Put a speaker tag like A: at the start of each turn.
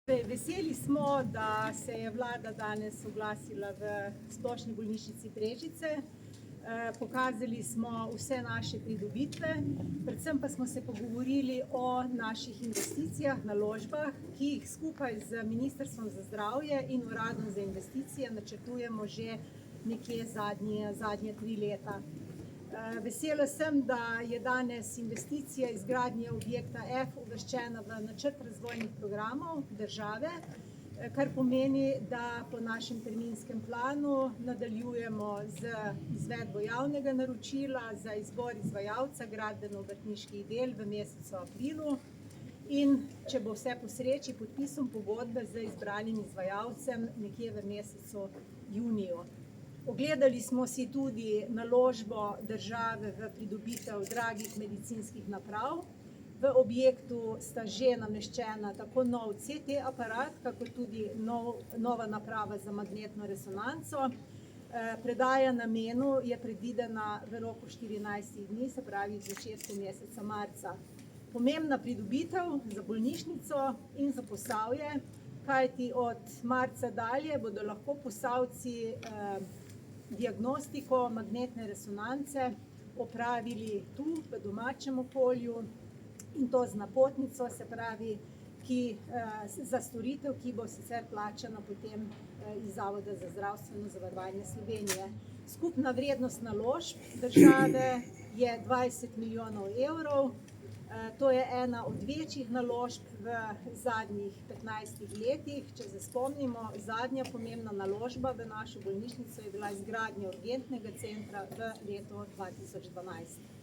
A: Veseli smo, da se je vlada danes oglasila v Splošni bolnišnici Brežice. Pokazali smo vse naše pridobitve, predvsem pa smo se pogovorili o naših investicijah, naložbah, ki jih skupaj z Ministrstvom za zdravje in Uradom za investicije načrtujemo že nekje zadnje 3 leta. Vesela sem, da je danes investicija izgradnje objekta F uvrščena v načrt razvojnih programov države, kar pomeni, da po našem terminskem planu nadaljujemo z izvedbo javnega naročila za izbor izvajalca gradbeno-obrtniških del v mesecu aprilu in, če bo vse po sreči, podpisom pogodbe z izbranim izvajalcem nekje v mesecu juniju. Ogledali smo si tudi naložbo države v pridobitev dragih medicinskih naprav. V objektu sta že nameščena tako nov CT aparat, kakor tudi nova naprava za magnetno resonanco. Predaja namenu je predvidena v roku 14 dni, se pravi v začetku meseca marca. Pomembna pridobitev za bolnišnico in za Posavje, kajti od marca dalje bodo lahko Posavci diagnostiko magnetne resonance opravili tu, v domačem okolju, in to z napotnico, se pravi, za storitev, ki bo sicer plačana potem iz Zavoda za zdravstveno zavarovanje Slovenije. Skupna vrednost naložb države je 20 milijonov evrov. To je ena od večjih naložb v zadnjih 15 letih. Če se spomnimo, zadnja pomembna naložba v našo bolnišnico je bila izgradnja urgentnega centra v letu 2012.